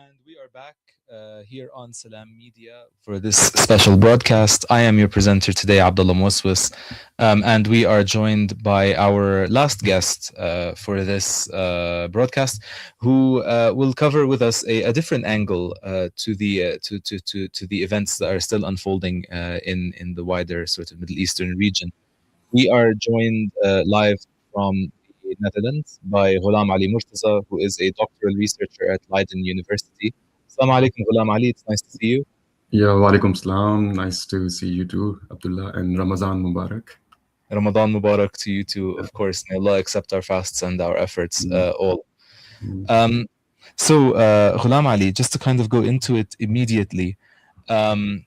And we are back here on Salam Media for this special broadcast. I am your presenter today, Abdullah Moswis, and we are joined by our last guest for this broadcast, who will cover with us a different angle to the events that are still unfolding in the wider sort of Middle Eastern region. We are joined live from the Netherlands by Ghulam Ali Murtaza, who is a doctoral researcher at Leiden University. Assalamu alaikum, Ghulam Ali. It's nice to see you. Yeah, walaikum salam. Nice to see you too, Abdullah, and Ramazan Mubarak. Ramadan Mubarak to you too, of course. May Allah accept our fasts and our efforts all. Mm. Um, Ghulam Ali, just to kind of go into it immediately. Um,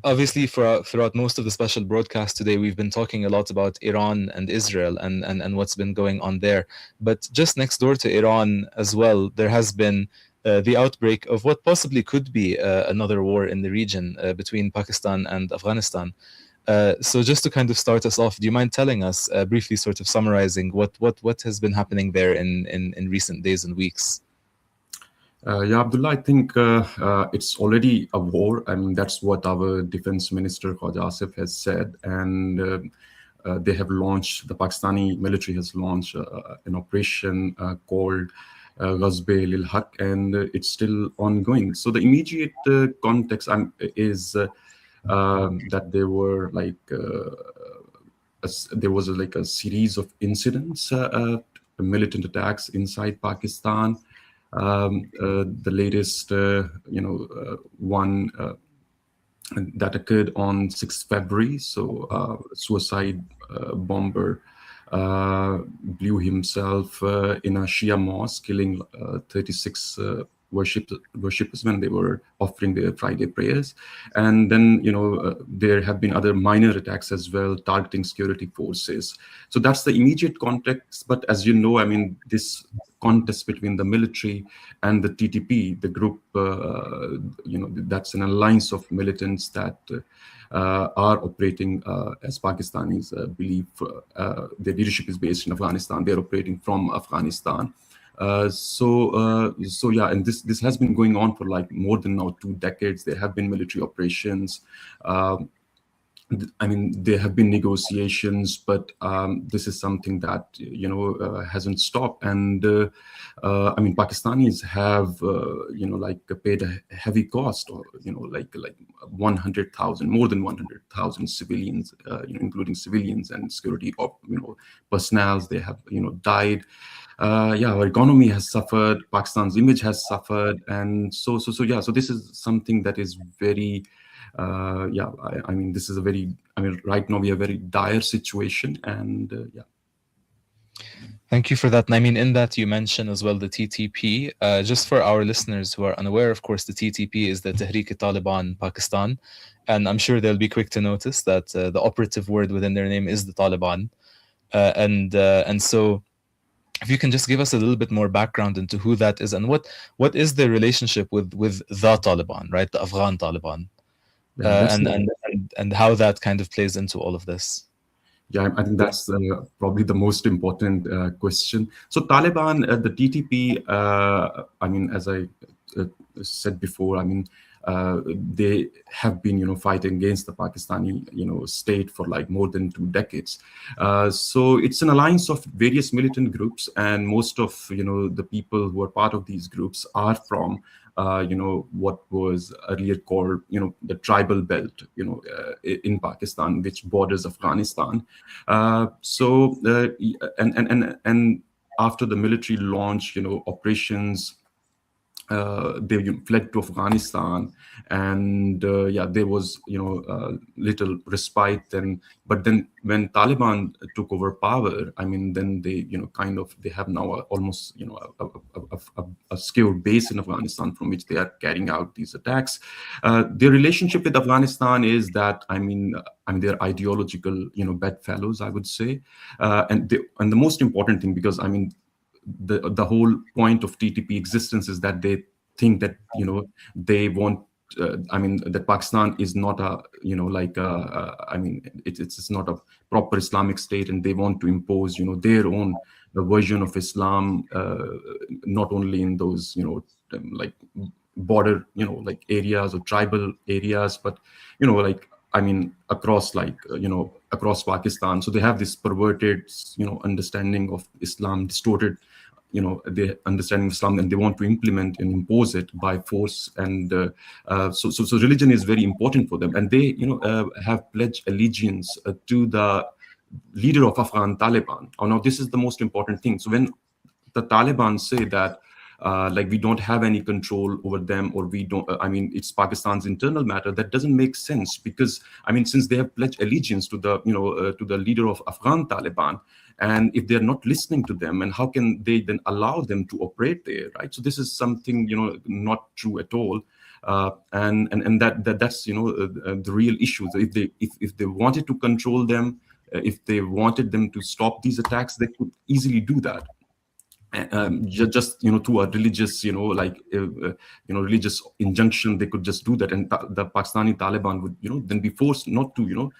Obviously, throughout most of the special broadcast today, we've been talking a lot about Iran and Israel and what's been going on there. But just next door to Iran as well, there has been the outbreak of what possibly could be another war in the region between Pakistan and Afghanistan. So just to kind of start us off, do you mind telling us briefly, sort of summarizing what has been happening there in recent days and weeks? Yeah, Abdullah, I think it's already a war. I mean, that's what our Defense Minister Khawaja Asif has said. And they have launched, the Pakistani military has launched an operation called Ghazbe lil Haq, and it's still ongoing. So the immediate context is that there were there was like a series of incidents, militant attacks inside Pakistan. The latest, one that occurred on 6th February. So, suicide bomber blew himself in a Shia mosque, killing 36 worshippers when they were offering their Friday prayers. And then, there have been other minor attacks as well, targeting security forces. So that's the immediate context. But as you know, I mean, this contest between the military and the TTP, the group, that's an alliance of militants that are operating, as Pakistanis believe, their leadership is based in Afghanistan. They're operating from Afghanistan. So yeah, and this has been going on for like more than now 2 decades. There have been military operations. I mean, there have been negotiations, but this is something that hasn't stopped. And I mean, Pakistanis have paid a heavy cost, or like 100,000, more than 100,000 civilians, including civilians and security personnel. They have died. Yeah, our economy has suffered. Pakistan's image has suffered, and so yeah. So this is something that is very. I mean, this is a very, right now we have a very dire situation, and yeah. Thank you for that. And I mean, in that you mentioned as well the TTP. Just for our listeners who are unaware, of course, the TTP is the Tehrik-e-Taliban Pakistan. And I'm sure they'll be quick to notice that the operative word within their name is the Taliban. And so if you can just give us a little bit more background into who that is and what is their relationship with the Taliban, right? The Afghan Taliban. And how that kind of plays into all of this. Yeah, I think that's probably the most important question. So Taliban, the TTP, I mean, as I said before, I mean, they have been, fighting against the Pakistani, state for like more than 2 decades. So it's an alliance of various militant groups, and most of, the people who are part of these groups are from what was earlier called, the tribal belt, in Pakistan, which borders Afghanistan. And after the military launch, operations, they fled to Afghanistan, and yeah, there was little respite. But then when Taliban took over power, I mean, then they they have now almost a secure base in Afghanistan from which they are carrying out these attacks. Their relationship with Afghanistan is that I mean they're ideological bedfellows, I would say, and the most important thing, because I mean, the whole point of TTP existence is that they think that they want. I mean, that Pakistan is not a I mean, it's not a proper Islamic state, and they want to impose their own version of Islam, not only in those, like border, like areas or tribal areas, but like, I mean, across, like, across Pakistan. So they have this perverted, understanding of Islam, distorted, their understanding of Islam, and they want to implement and impose it by force. And so religion is very important for them, and they, have pledged allegiance to the leader of Afghan Taliban. Oh, now this is the most important thing. So when the Taliban say that, like, we don't have any control over them, or we don't, I mean, it's Pakistan's internal matter, that doesn't make sense, because, I mean, since they have pledged allegiance to the, to the leader of Afghan Taliban, and if they're not listening to them, and how can they then allow them to operate there, right? So this is something, not true at all. And that's, the real issue. So if they wanted to control them, if they wanted them to stop these attacks, they could easily do that. Just, through a religious, like, religious injunction, they could just do that, and the Pakistani Taliban would, then be forced not to,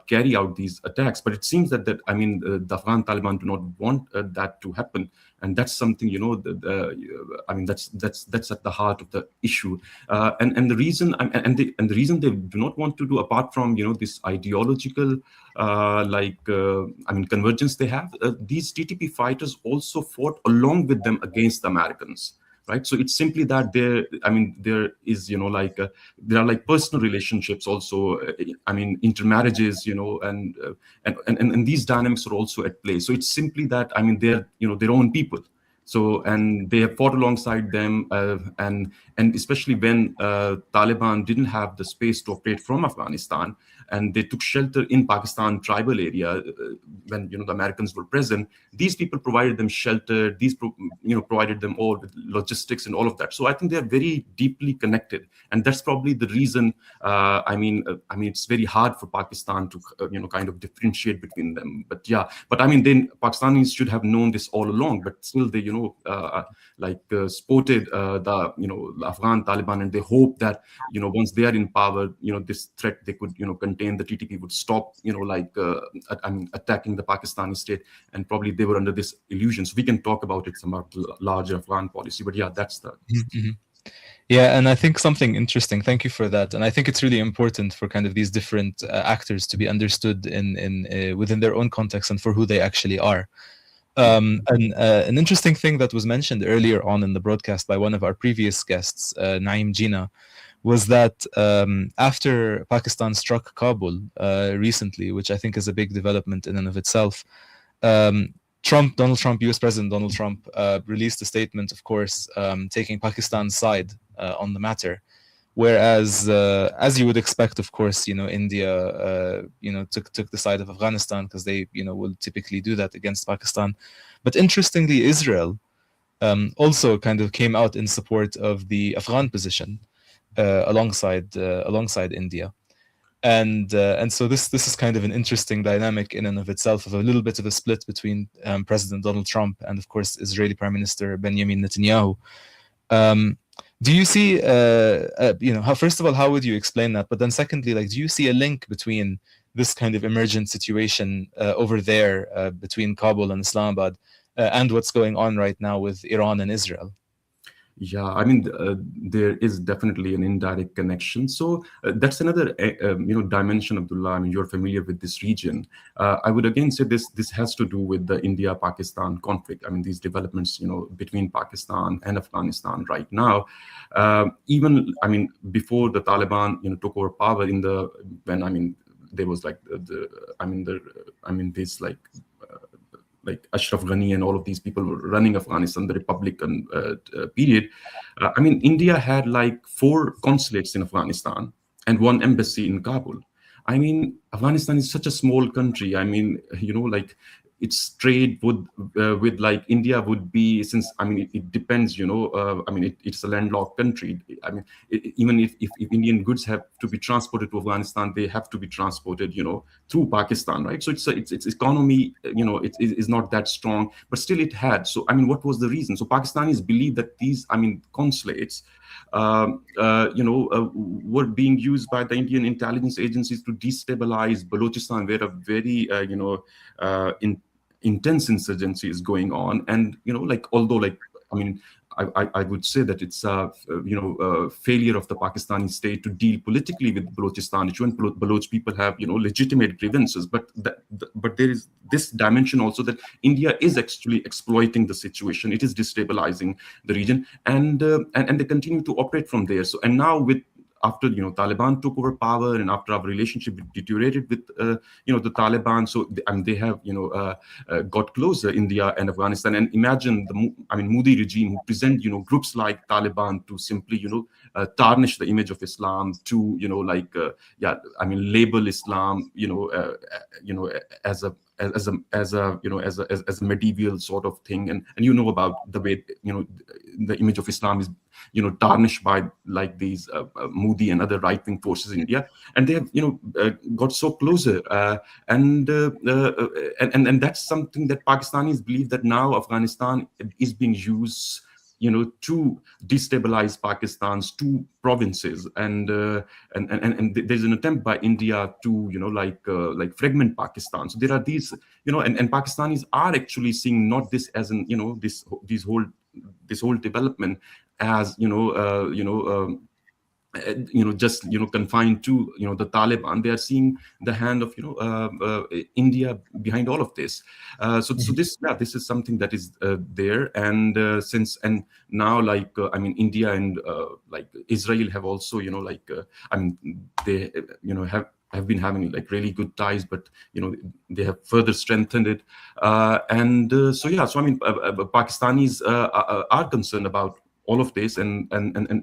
carry out these attacks. But it seems that, I mean, the Afghan Taliban do not want that to happen, and that's something, I mean, that's at the heart of the issue. And the reason, and the reason they do not want to do, apart from, this ideological, like, I mean, convergence they have, these TTP fighters also fought along with them against the Americans, right? So it's simply that there, I mean, there is, like, there are, like, personal relationships also, I mean, intermarriages, and these dynamics are also at play. So it's simply that, I mean, they're, their own people. So, and they have fought alongside them, and especially when Taliban didn't have the space to operate from Afghanistan, and they took shelter in Pakistan tribal area, when, the Americans were present. These people provided them shelter. These provided them all with logistics and all of that. So I think they are very deeply connected, and that's probably the reason. I mean, it's very hard for Pakistan to kind of differentiate between them. But yeah, but I mean, then Pakistanis should have known this all along, but still they supported the Afghan Taliban, and they hope that, once they are in power, this threat they could, contain, the TTP would stop, I mean, attacking the Pakistani state. And probably they were under this illusion. So we can talk about it, some larger Afghan policy, but yeah, that's the. Mhm. Yeah, and I think something interesting. Thank you for that. And I think it's really important for kind of these different actors to be understood in within their own context and for who they actually are. And an interesting thing that was mentioned earlier on in the broadcast by one of our previous guests, Naeem Jina, was that after Pakistan struck Kabul recently, which I think is a big development in and of itself, Donald Trump, US President Donald Trump, released a statement, of course, taking Pakistan's side on the matter. Whereas, as you would expect, of course, India, took the side of Afghanistan because they, will typically do that against Pakistan. But interestingly, Israel also kind of came out in support of the Afghan position alongside India. And so this is kind of an interesting dynamic in and of itself, of a little bit of a split between President Donald Trump and, of course, Israeli Prime Minister Benjamin Netanyahu. Do you see, how, first of all, how would you explain that? But then secondly, like, do you see a link between this kind of emergent situation over there between Kabul and Islamabad and what's going on right now with Iran and Israel? Yeah, I mean, there is definitely an indirect connection. So that's another, dimension, Abdullah. I mean, you're familiar with this region. I would again say this has to do with the India-Pakistan conflict. I mean, these developments, between Pakistan and Afghanistan right now. Even, I mean, before the Taliban, took over power there was like this like Ashraf Ghani and all of these people were running Afghanistan, the Republican period. I mean, India had like 4 consulates in Afghanistan and 1 embassy in Kabul. I mean, Afghanistan is such a small country. I mean, like, its trade with like India would be, since, I mean, it depends, it's a landlocked country. I mean, even if Indian goods have to be transported to Afghanistan, they have to be transported, through Pakistan, right? So its economy, it is not that strong, but still it had. So, I mean, what was the reason? So Pakistanis believe that these, I mean, consulates, were being used by the Indian intelligence agencies to destabilize Balochistan, where a very, intense insurgency is going on. And like, although, like, I mean, I would say that it's a failure of the Pakistani state to deal politically with Balochistan issue, and Baloch people have legitimate grievances, but there is this dimension also that India is actually exploiting the situation. It is destabilizing the region, and they continue to operate from there. So, and now with, after Taliban took over power, and after our relationship deteriorated with the Taliban, so they have got closer, India and Afghanistan. And imagine Modi regime, who present groups like Taliban to simply tarnish the image of Islam, to label Islam as a as a medieval sort of thing. And about the way the image of Islam is tarnished by like these Modi and other right wing forces in India. And they have got so closer, and that's something that Pakistanis believe, that now Afghanistan is being used to destabilize Pakistan's two provinces. And there's an attempt by India to fragment Pakistan. So there are these and Pakistanis are actually seeing not this as an this whole development as just confined to the Taliban. They are seeing the hand of India behind all of this. So this is something that is there. And since now, India and like Israel have also they have been having like really good ties, but they have further strengthened it. Pakistanis are concerned about all of this, and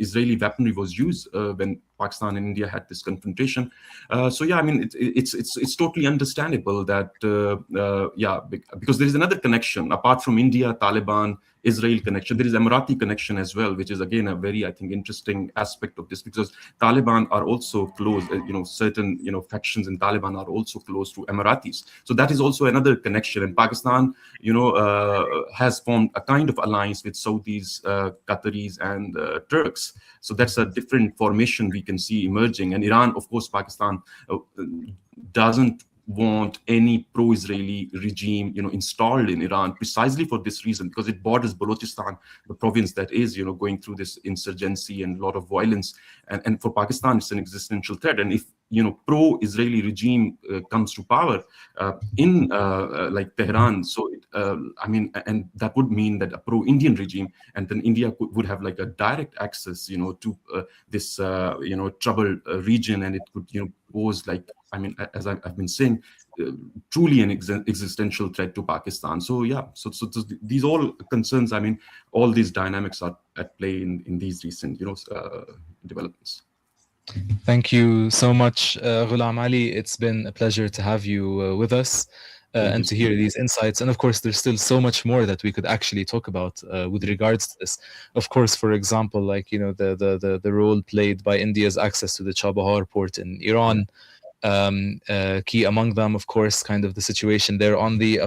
Israeli weaponry was used when Pakistan and India had this confrontation. It's totally understandable that because there is another connection apart from India, Taliban, Israel connection. There is Emirati connection as well, which is again a very, I think, interesting aspect of this, because Taliban are also close. Certain factions in Taliban are also close to Emiratis. So that is also another connection. And Pakistan, has formed a kind of alliance with Saudis, Qataris, and Turks. So that's a different formation we can see emerging. And Iran, of course, Pakistan doesn't want any pro-Israeli regime, installed in Iran, precisely for this reason, because it borders Balochistan, the province that is, going through this insurgency and a lot of violence. And for Pakistan, it's an existential threat. And if pro-Israeli regime comes to power in like Tehran, so and that would mean that a pro-Indian regime, and then India would have like a direct access, to this troubled region, and it could pose, like, as I've been saying, truly an existential threat to Pakistan. So these all concerns, all these dynamics are at play in these recent developments. Thank you so much, Ghulam Ali. It's been a pleasure to have you with us and to hear these insights. And of course, there's still so much more that we could actually talk about with regards to this. Of course, for example, like the role played by India's access to the Chabahar port in Iran. Key among them, of course, kind of the situation there on the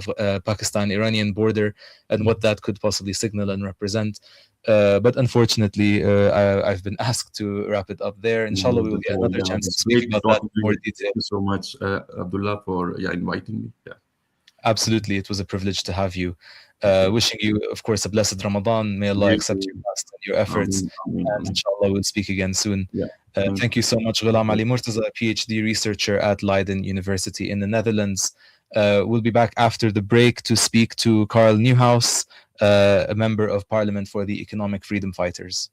Pakistan-Iranian border, and what that could possibly signal and represent. But unfortunately, I've been asked to wrap it up there. Inshallah, we will get another chance to speak about that in more detail. Thank you so much, Abdullah, for inviting me. Yeah. Absolutely, it was a privilege to have you. Wishing you, of course, a blessed Ramadan. May Allah accept your fast and your efforts. And inshallah, we'll speak again soon. Yeah. Thank you so much, Ghulam Ali Murtaza, a PhD researcher at Leiden University in the Netherlands. We'll be back after the break to speak to Karl Neuhaus, a member of Parliament for the Economic Freedom Fighters.